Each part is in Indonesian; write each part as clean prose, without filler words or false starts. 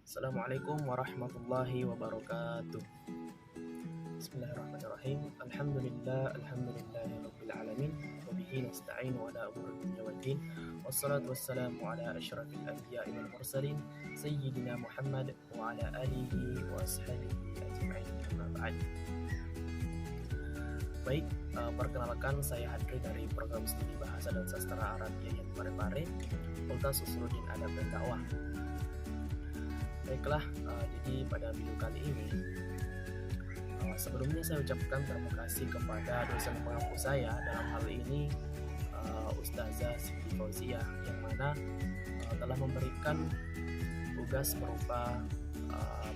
Assalamualaikum warahmatullahi wabarakatuh. Bismillahirrahmanirrahim. Alhamdulillahirabbil alamin wa bihi nasta'inu ala umuri dunya waddin. Wassalatu wassalamu ala asyrafil anbiya'i wal mursalin sayyidina Muhammad wa ala alihi wa ashabihi ajma'in. Amma ba'd. Baik, perkenalkan saya Hadri dari program studi Bahasa dan Sastra Arab Yayan Parepare, Fakultas Usuluddin Adab dan Dakwah. Baiklah, jadi pada video kali ini sebelumnya saya ucapkan terima kasih kepada dosen pengampu saya, dalam hal ini Ustazah Siti Fauziah, yang mana telah memberikan tugas berupa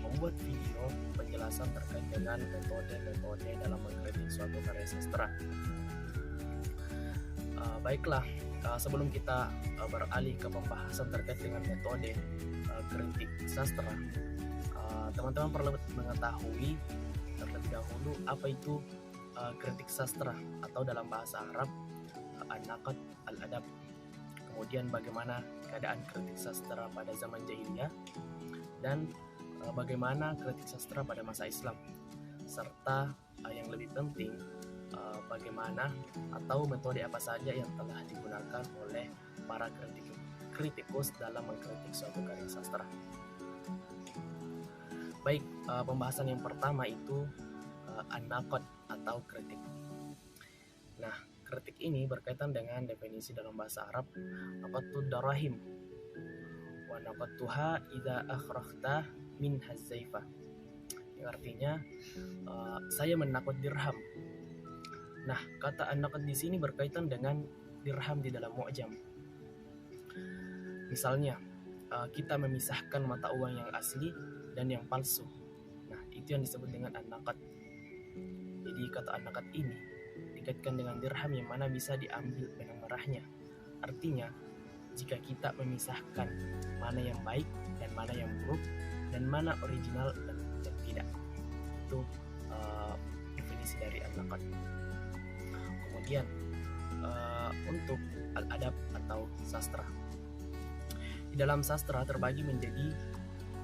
membuat video penjelasan terkait dengan metode-metode dalam mengkritik suatu karya sastra. Baiklah, sebelum kita beralih ke pembahasan terkait dengan metode kritik sastra, teman-teman perlu mengetahui terlebih dahulu apa itu kritik sastra, atau dalam bahasa Arab an-naqd al-adab. Kemudian bagaimana keadaan kritik sastra pada zaman jahiliyah, dan bagaimana kritik sastra pada masa Islam, serta yang lebih penting, bagaimana atau metode apa saja yang telah digunakan oleh para kritikus dalam mengkritik suatu karya sastra. Baik, pembahasan yang pertama itu an-naqd atau kritik. Nah, kritik ini berkaitan dengan definisi dalam bahasa Arab naqadtud darahim wa naqadtuha idza akhrajta min hazzaifa, yang artinya saya menakut dirham. Nah, kata an-naqd di sini berkaitan dengan dirham di dalam mu'jam. Misalnya, kita memisahkan mata uang yang asli dan yang palsu. Nah, itu yang disebut dengan an-naqd. Jadi kata an-naqd ini dikaitkan dengan dirham yang mana bisa diambil benang merahnya. Artinya, jika kita memisahkan mana yang baik dan mana yang buruk, dan mana original dan tidak, itu definisi dari an-naqd. Kemudian untuk al-adab atau sastra, di dalam sastra terbagi menjadi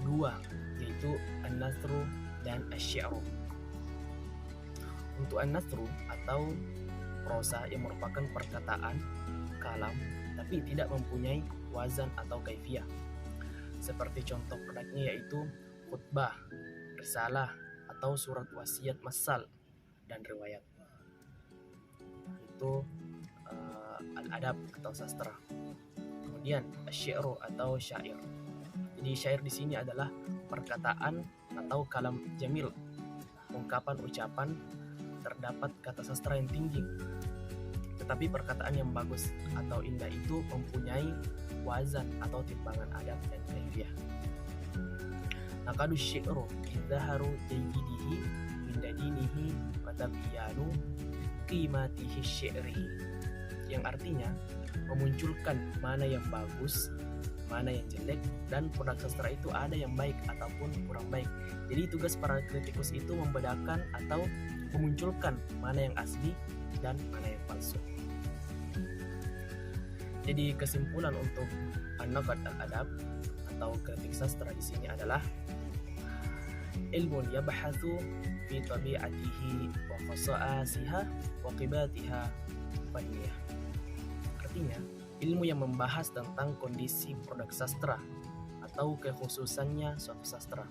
dua, yaitu an-nathru dan asy-syi'ru. Untuk an-nathru atau prosa yang merupakan perkataan, kalam, tapi tidak mempunyai wazan atau kaifiyah. Seperti contoh produknya yaitu khutbah, risalah, atau surat wasiat masal dan riwayat. Itu al-adab atau sastra. Kemudian asy-syi'ru atau syair. Jadi syair di sini adalah perkataan atau kalam jamil, ungkapan ucapan terdapat kata sastra yang tinggi, tetapi perkataan yang bagus atau indah itu mempunyai wazan atau timbangan adab dan kaifiyah. Naqadu syi'ru idzaharu jayyidihi min dadinihi wa tabyanu qimatihi syi'rihi, yang artinya memunculkan mana yang bagus, mana yang jelek, dan produk sastra itu ada yang baik ataupun kurang baik. Jadi tugas para kritikus itu membedakan atau memunculkan mana yang asli dan mana yang palsu. Jadi kesimpulan untuk an-naqd al-adab atau kritik sastra di sini adalah ilmun yabhathu fi tabi'atihi wa khasa'asiha wa qibatiha fanniyah. Artinya, ilmu yang membahas tentang kondisi produk sastra atau kekhususannya suatu sastra.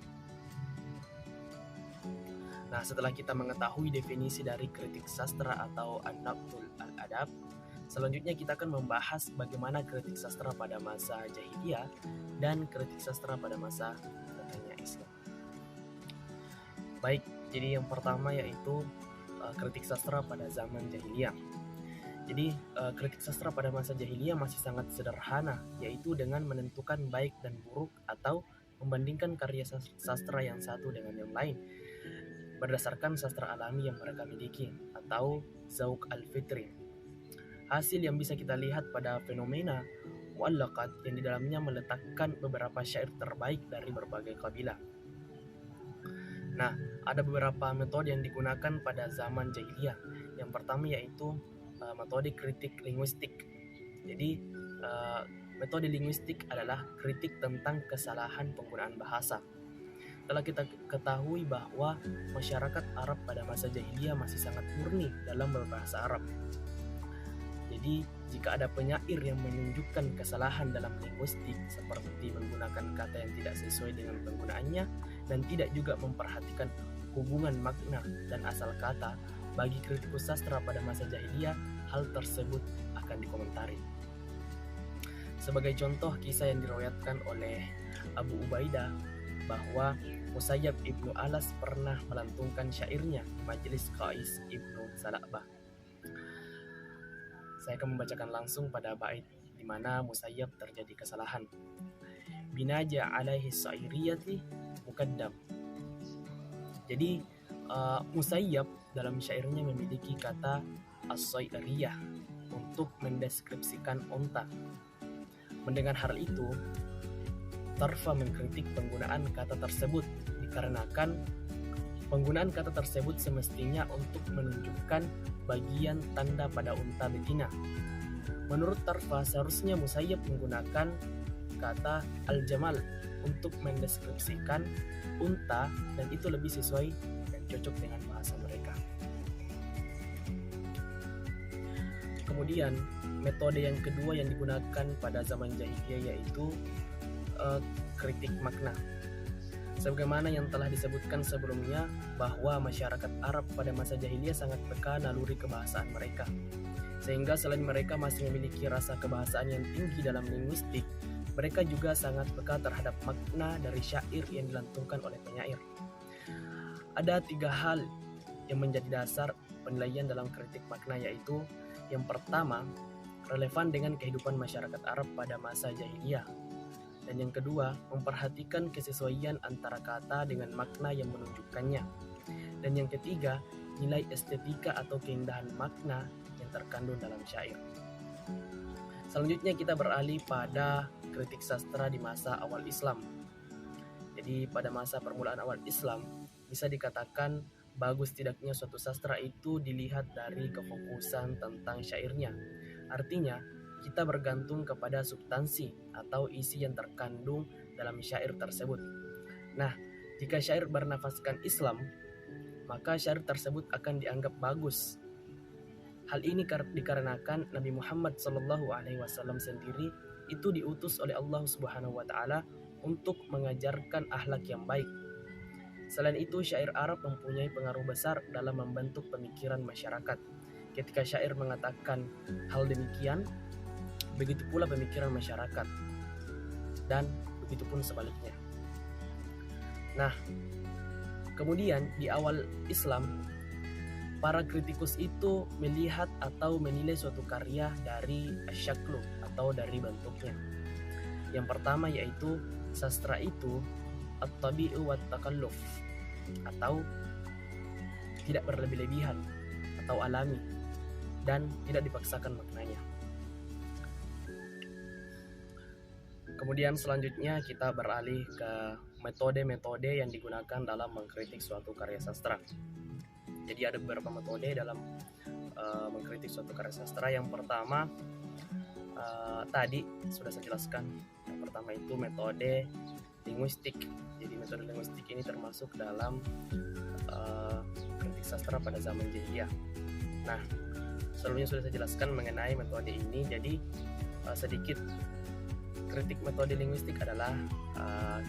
Nah, setelah kita mengetahui definisi dari kritik sastra atau an-naqdul al-adab, selanjutnya kita akan membahas bagaimana kritik sastra pada masa jahiliyah dan kritik sastra pada masa datangnya Islam. Baik, jadi yang pertama yaitu kritik sastra pada zaman jahiliyah. Jadi kritik sastra pada masa jahiliyah masih sangat sederhana, yaitu dengan menentukan baik dan buruk atau membandingkan karya sastra yang satu dengan yang lain berdasarkan sastra alami yang mereka miliki atau zauq al-fitri. Hasil yang bisa kita lihat pada fenomena mu'allaqat yang di dalamnya meletakkan beberapa syair terbaik dari berbagai kabilah. Nah, ada beberapa metode yang digunakan pada zaman jahiliyah. Yang pertama yaitu metode kritik linguistik. Jadi metode linguistik adalah kritik tentang kesalahan penggunaan bahasa. Telah kita ketahui bahwa masyarakat Arab pada masa jahiliyah masih sangat murni dalam berbahasa Arab. Jadi, jika ada penyair yang menunjukkan kesalahan dalam linguistik seperti menggunakan kata yang tidak sesuai dengan penggunaannya dan tidak juga memperhatikan hubungan makna dan asal kata, bagi kritikus sastra pada masa jahiliyah, hal tersebut akan dikomentari. Sebagai contoh kisah yang diriwayatkan oleh Abu Ubaidah bahwa Musayyab ibnu Alas pernah melantungkan syairnya di majelis Qais ibnu Salabah. Saya akan membacakan langsung pada bait di mana Musayyab terjadi kesalahan. Binaja alaihi sa'iriyati mukaddam. Jadi Musayyab dalam syairnya memiliki kata as-sairiyah untuk mendeskripsikan onta. Mendengar hal itu, Tarfa mengkritik penggunaan kata tersebut dikarenakan penggunaan kata tersebut semestinya untuk menunjukkan bagian tanda pada unta betina. Menurut Tarfa, seharusnya Musayyab menggunakan kata al-jamal untuk mendeskripsikan unta dan itu lebih sesuai dan cocok dengan bahasa mereka. Kemudian, metode yang kedua yang digunakan pada zaman jahiliyah yaitu kritik makna. Sebagaimana yang telah disebutkan sebelumnya bahwa masyarakat Arab pada masa jahiliyah sangat peka naluri kebahasaan mereka. Sehingga selain mereka masih memiliki rasa kebahasaan yang tinggi dalam linguistik, mereka juga sangat peka terhadap makna dari syair yang dilantungkan oleh penyair. Ada 3 hal yang menjadi dasar penilaian dalam kritik makna, yaitu yang pertama, relevan dengan kehidupan masyarakat Arab pada masa jahiliyah. Dan yang kedua, memperhatikan kesesuaian antara kata dengan makna yang menunjukkannya. Dan yang ketiga, nilai estetika atau keindahan makna yang terkandung dalam syair. Selanjutnya kita beralih pada kritik sastra di masa awal Islam. Jadi pada masa permulaan awal Islam, bisa dikatakan bagus tidaknya suatu sastra itu dilihat dari kefokusan tentang syairnya. Artinya, kita bergantung kepada substansi atau isi yang terkandung dalam syair tersebut. Nah, jika syair bernafaskan Islam, maka syair tersebut akan dianggap bagus. Hal ini dikarenakan Nabi Muhammad SAW sendiri itu diutus oleh Allah Subhanahu wa Ta'ala untuk mengajarkan akhlak yang baik. Selain itu, syair Arab mempunyai pengaruh besar dalam membentuk pemikiran masyarakat. Ketika syair mengatakan hal demikian, begitu pula pemikiran masyarakat, dan begitu pun sebaliknya. Nah, kemudian di awal Islam, para kritikus itu melihat atau menilai suatu karya dari asyaklu atau dari bentuknya. Yang pertama yaitu sastra itu at-tabi'u wat takalluf atau tidak berlebih-lebihan atau alami dan tidak dipaksakan maknanya. Kemudian selanjutnya kita beralih ke metode-metode yang digunakan dalam mengkritik suatu karya sastra. Jadi ada beberapa metode dalam mengkritik suatu karya sastra. Yang pertama tadi sudah saya jelaskan. Yang pertama itu metode linguistik. Jadi metode linguistik ini termasuk dalam kritik sastra pada zaman jahiliyah. Nah, sebelumnya sudah saya jelaskan mengenai metode ini. Jadi sedikit kritik metode linguistik adalah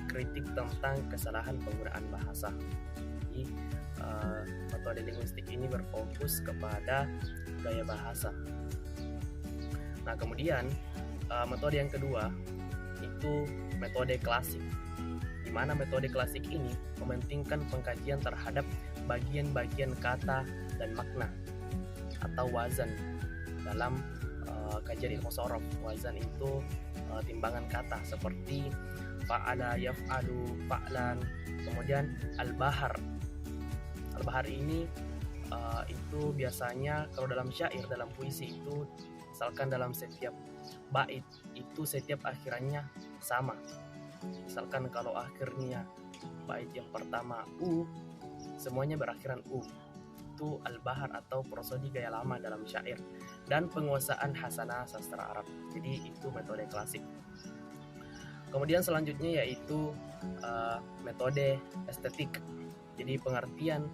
kritik tentang kesalahan penggunaan bahasa. Jadi metode linguistik ini berfokus kepada gaya bahasa. Nah, kemudian metode yang kedua itu metode klasik, di mana metode klasik ini mementingkan pengkajian terhadap bagian-bagian kata dan makna atau wazan dalam kajian ilmu sorof. Wazan itu timbangan kata seperti fa'ala, yaf'alu, fa'lan. Kemudian al-bahar. Al-bahar ini itu biasanya kalau dalam syair, dalam puisi itu misalkan dalam setiap bait itu setiap akhirannya sama. Misalkan kalau akhirnya bait yang pertama u, semuanya berakhiran u. yaitu al-bahar atau prosodi gaya lama dalam syair, dan penguasaan hasanah sastra Arab. Jadi itu metode klasik. Kemudian selanjutnya yaitu metode estetik. Jadi pengertian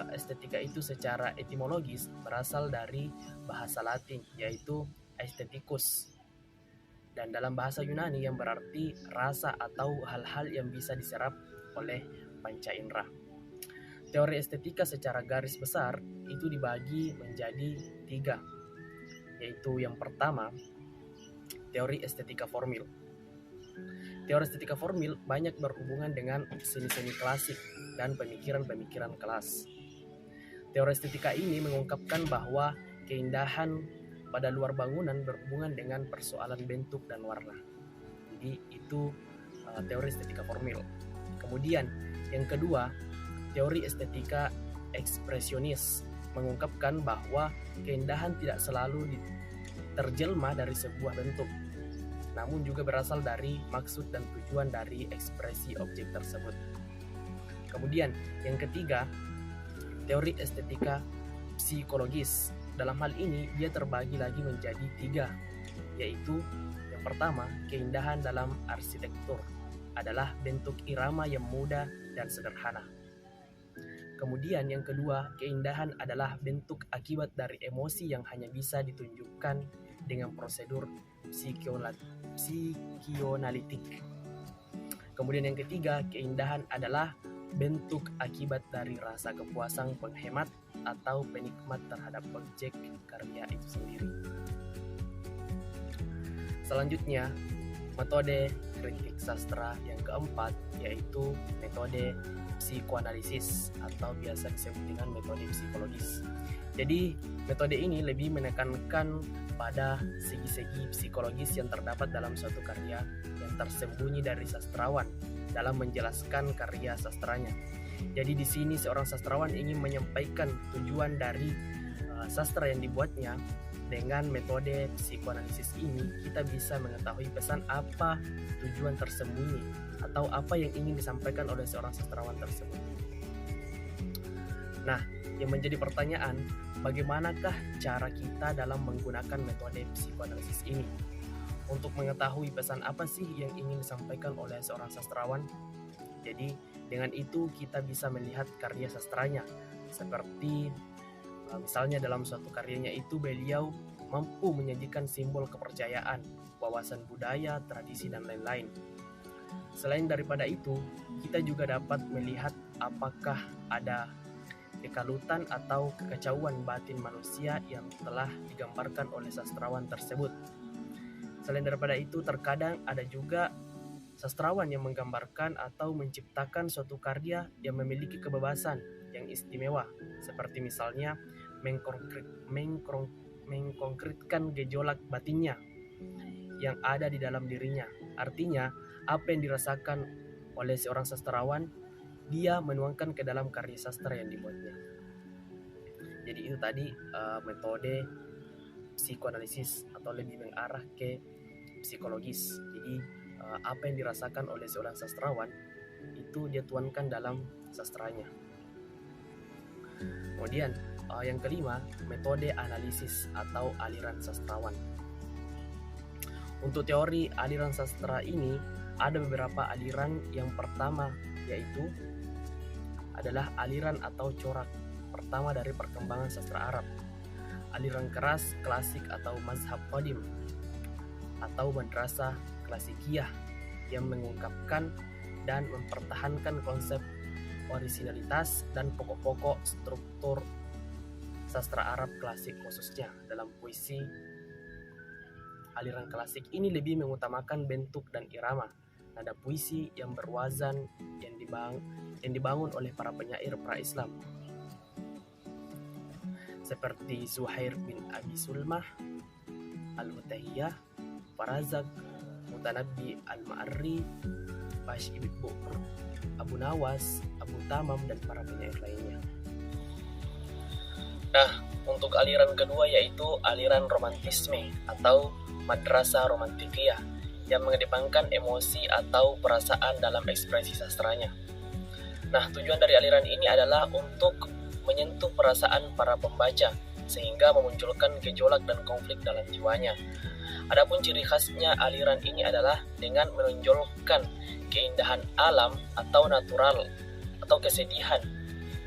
estetika itu secara etimologis berasal dari bahasa Latin, yaitu aestheticus, dan dalam bahasa Yunani yang berarti rasa atau hal-hal yang bisa diserap oleh panca indera. Teori estetika secara garis besar itu dibagi menjadi 3, yaitu yang pertama, teori estetika formil. Teori estetika formil banyak berhubungan dengan seni-seni klasik dan pemikiran-pemikiran kelas. Teori estetika ini mengungkapkan bahwa keindahan pada luar bangunan berhubungan dengan persoalan bentuk dan warna. Jadi itu teori estetika formil. Kemudian yang kedua, teori estetika ekspresionis mengungkapkan bahwa keindahan tidak selalu terjelma dari sebuah bentuk, namun juga berasal dari maksud dan tujuan dari ekspresi objek tersebut. Kemudian yang ketiga, teori estetika psikologis. Dalam hal ini dia terbagi lagi menjadi 3, yaitu yang pertama, keindahan dalam arsitektur adalah bentuk irama yang mudah dan sederhana. Kemudian yang kedua, keindahan adalah bentuk akibat dari emosi yang hanya bisa ditunjukkan dengan prosedur psikioanalitik. Kemudian yang ketiga, keindahan adalah bentuk akibat dari rasa kepuasan penghemat atau penikmat terhadap objek karya itu sendiri. Selanjutnya, metode kritik sastra yang keempat yaitu metode psikoanalisis atau biasa disebut dengan metode psikologis. Jadi, metode ini lebih menekankan pada segi-segi psikologis yang terdapat dalam suatu karya yang tersembunyi dari sastrawan dalam menjelaskan karya sastranya. Jadi di sini seorang sastrawan ingin menyampaikan tujuan dari sastra yang dibuatnya. Dengan metode psikoanalisis ini kita bisa mengetahui pesan apa tujuan tersembunyi atau apa yang ingin disampaikan oleh seorang sastrawan tersebut. Nah, yang menjadi pertanyaan, bagaimanakah cara kita dalam menggunakan metode psikoanalisis ini? Untuk mengetahui pesan apa sih yang ingin disampaikan oleh seorang sastrawan? Jadi, dengan itu kita bisa melihat karya sastranya. Seperti misalnya dalam suatu karyanya itu beliau mampu menyajikan simbol kepercayaan, wawasan budaya, tradisi, dan lain-lain. Selain daripada itu, kita juga dapat melihat apakah ada kekalutan atau kekacauan batin manusia yang telah digambarkan oleh sastrawan tersebut. Selain daripada itu, terkadang ada juga sastrawan yang menggambarkan atau menciptakan suatu karya yang memiliki kebebasan yang istimewa, seperti misalnya mengkonkretkan gejolak batinnya yang ada di dalam dirinya. Artinya, apa yang dirasakan oleh seorang sastrawan, dia menuangkan ke dalam karya sastra yang dibuatnya. Jadi itu tadi metode psikoanalisis atau lebih mengarah ke psikologis. Jadi apa yang dirasakan oleh seorang sastrawan itu dia tuangkan dalam sastranya. Kemudian yang kelima, metode analisis atau aliran sastrawan. Untuk teori aliran sastra ini ada beberapa aliran. Yang pertama yaitu adalah aliran atau corak pertama dari perkembangan sastra Arab. Aliran keras, klasik atau mazhab qadim atau madrasah klasikiyah yang mengungkapkan dan mempertahankan konsep orisinalitas dan pokok-pokok struktur sastra Arab klasik, khususnya dalam puisi. Aliran klasik ini lebih mengutamakan bentuk dan irama, nada puisi yang berwazan yang dibangun oleh para penyair pra-Islam seperti Zuhair bin Abi Sulmah, Al-Hutahiyah, Farazak, Mutanabbi Al-Ma'arri, Bash ibn Bu'ur, Abu Nawas, Abu Tamam, dan para penyair lainnya. Nah, untuk aliran kedua yaitu aliran romantisme atau madrasah romantikiyah yang mengedepankan emosi atau perasaan dalam ekspresi sastranya. Nah, tujuan dari aliran ini adalah untuk menyentuh perasaan para pembaca sehingga memunculkan gejolak dan konflik dalam jiwanya. Adapun ciri khasnya aliran ini adalah dengan menonjolkan keindahan alam atau natural atau kesedihan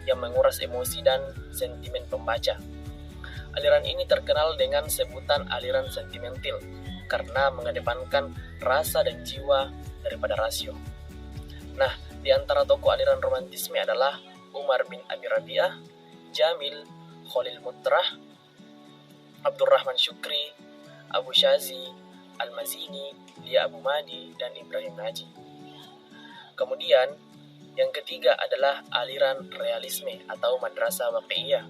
yang menguras emosi dan sentimen pembaca. Aliran ini terkenal dengan sebutan aliran sentimental karena mengedepankan rasa dan jiwa daripada rasio. Nah, di antara tokoh aliran romantisme adalah Umar bin Abi Rabi'ah, Jamil, Khalil Mutrah, Abdurrahman Syukri, Abu Syazi, Al-Mazini, Lia Abu Madi, dan Ibrahim Naji. Kemudian, yang ketiga adalah aliran realisme atau madrasah waqi'iyah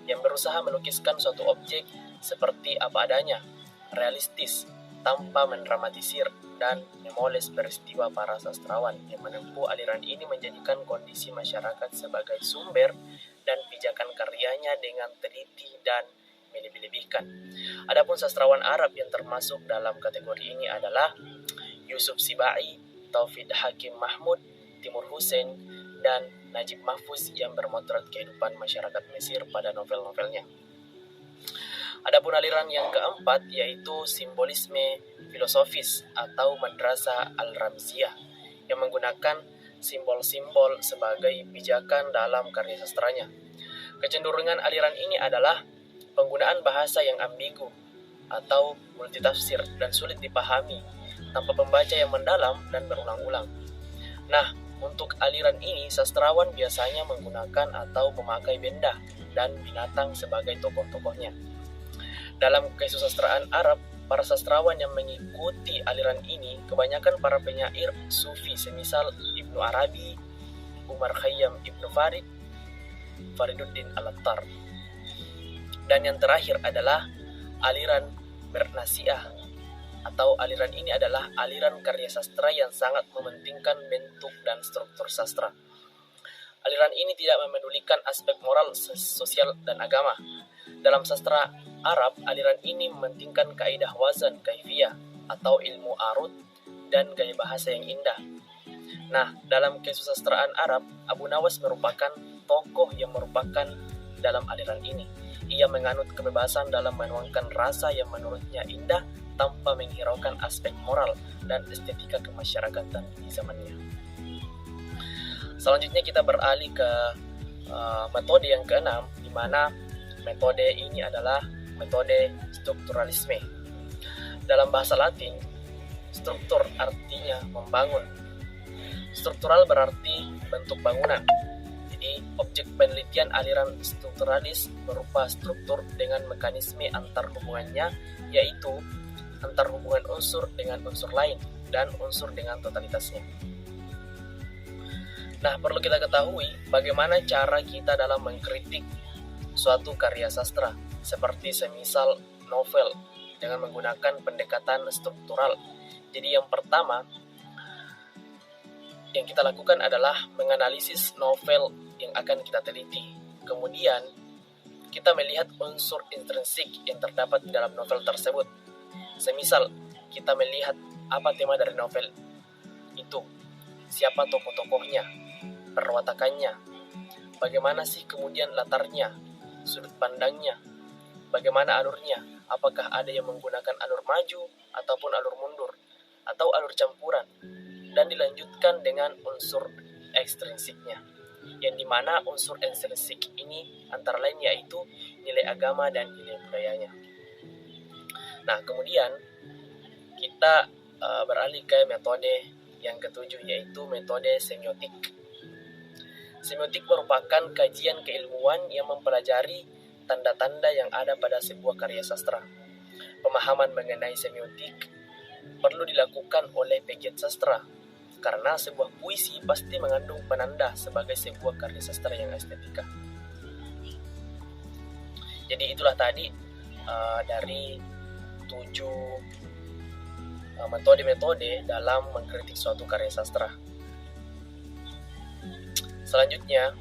yang berusaha melukiskan suatu objek seperti apa adanya, realistis, tanpa mendramatisir dan memoles peristiwa. Para sastrawan yang menempuh aliran ini menjadikan kondisi masyarakat sebagai sumber dan pijakan karyanya dengan teliti dan melebih-lebihkan. Adapun sastrawan Arab yang termasuk dalam kategori ini adalah Yusuf Sibai, Taufik Hakim Mahmud, Timur Hussein, dan Najib Mahfuz yang bermotret kehidupan masyarakat Mesir pada novel-novelnya. Adapun aliran yang keempat yaitu simbolisme filosofis atau madrasah al-ramziyah yang menggunakan simbol-simbol sebagai pijakan dalam karya sastranya. Kecenderungan aliran ini adalah penggunaan bahasa yang ambigu atau multitafsir dan sulit dipahami tanpa pembaca yang mendalam dan berulang-ulang. Nah, untuk aliran ini, sastrawan biasanya menggunakan atau memakai benda dan binatang sebagai tokoh-tokohnya. Dalam kesusastraan Arab, para sastrawan yang mengikuti aliran ini kebanyakan para penyair sufi semisal Ibnu Arabi, Umar Khayyam Ibnu Farid, Fariduddin Al-Attar. Dan yang terakhir adalah aliran bernasiah atau aliran ini adalah aliran karya sastra yang sangat mementingkan bentuk dan struktur sastra. Aliran ini tidak memedulikan aspek moral, sosial, dan agama. Dalam sastra Arab, aliran ini mementingkan kaidah wazan kaifiyah atau ilmu arud dan gaya bahasa yang indah. Nah, dalam kesusastraan Arab, Abu Nawas merupakan tokoh yang merupakan dalam aliran ini. Ia menganut kebebasan dalam menuangkan rasa yang menurutnya indah tanpa menghiraukan aspek moral dan estetika kemasyarakatan di zamannya. Selanjutnya kita beralih ke metode yang keenam, di mana metode ini adalah metode strukturalisme. Dalam bahasa Latin, struktur artinya membangun. Struktural berarti bentuk bangunan. Jadi, objek penelitian aliran strukturalis berupa struktur dengan mekanisme antar hubungannya, yaitu antar hubungan unsur dengan unsur lain dan unsur dengan totalitasnya. Nah, perlu kita ketahui bagaimana cara kita dalam mengkritik suatu karya sastra, seperti semisal novel, dengan menggunakan pendekatan struktural. Jadi yang pertama yang kita lakukan adalah menganalisis novel yang akan kita teliti. Kemudian kita melihat unsur intrinsik yang terdapat di dalam novel tersebut. Semisal kita melihat apa tema dari novel itu, siapa tokoh-tokohnya, perwatakannya, bagaimana sih kemudian latarnya, sudut pandangnya, bagaimana alurnya, apakah ada yang menggunakan alur maju ataupun alur mundur, atau alur campuran, dan dilanjutkan dengan unsur ekstrinsiknya, yang dimana unsur ekstrinsik ini antara lain yaitu nilai agama dan nilai budayanya. Nah, kemudian kita beralih ke metode yang ketujuh, yaitu metode semiotik. Semiotik merupakan kajian keilmuan yang mempelajari tanda-tanda yang ada pada sebuah karya sastra. Pemahaman mengenai semiotik perlu dilakukan oleh pegiat sastra, karena sebuah puisi pasti mengandung penanda sebagai sebuah karya sastra yang estetika. Jadi itulah tadi dari 7 metode-metode dalam mengkritik suatu karya sastra. Selanjutnya,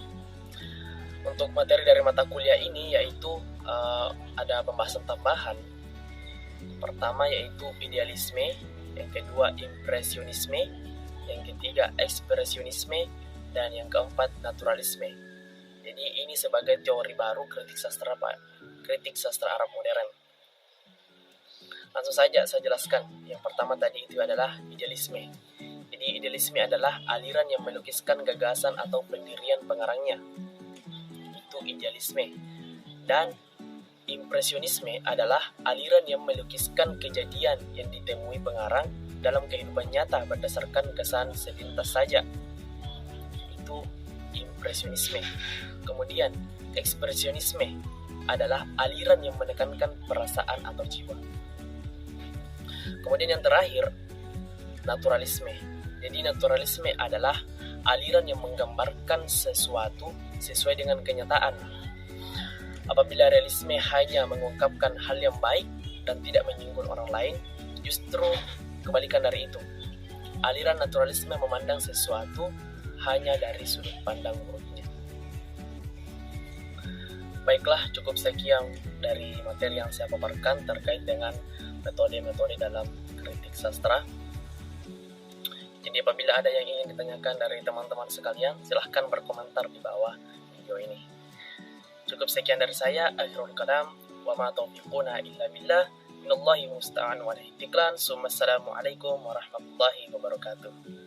untuk materi dari mata kuliah ini yaitu ada pembahasan tambahan. Pertama yaitu idealisme, yang kedua impresionisme, yang ketiga ekspresionisme, dan yang keempat naturalisme. Jadi ini sebagai teori baru kritik sastra Arab modern. Langsung saja saya jelaskan. Yang pertama tadi itu adalah idealisme. Jadi idealisme adalah aliran yang melukiskan gagasan atau pendirian pengarangnya. Itu idealisme. Dan impresionisme adalah aliran yang melukiskan kejadian yang ditemui pengarang dalam kehidupan nyata berdasarkan kesan sepintas saja. Itu impresionisme. Kemudian ekspresionisme adalah aliran yang menekankan perasaan atau jiwa. Kemudian yang terakhir, naturalisme. Jadi naturalisme adalah aliran yang menggambarkan sesuatu sesuai dengan kenyataan. Apabila realisme hanya mengungkapkan hal yang baik dan tidak menyinggung orang lain, justru kebalikan dari itu. Aliran naturalisme memandang sesuatu hanya dari sudut pandang menurutnya. Baiklah, cukup sekian dari materi yang saya paparkan terkait dengan metode-metode dalam kritik sastra. Jadi apabila ada yang ingin ditanyakan dari teman-teman sekalian, silahkan berkomentar di bawah video ini. Cukup sekian dari saya. Akhirul kalam. Wa ma taufiquna illa billah. Minallahi musta'an wa alaihi tiklan. Assalamualaikum warahmatullahi wabarakatuh.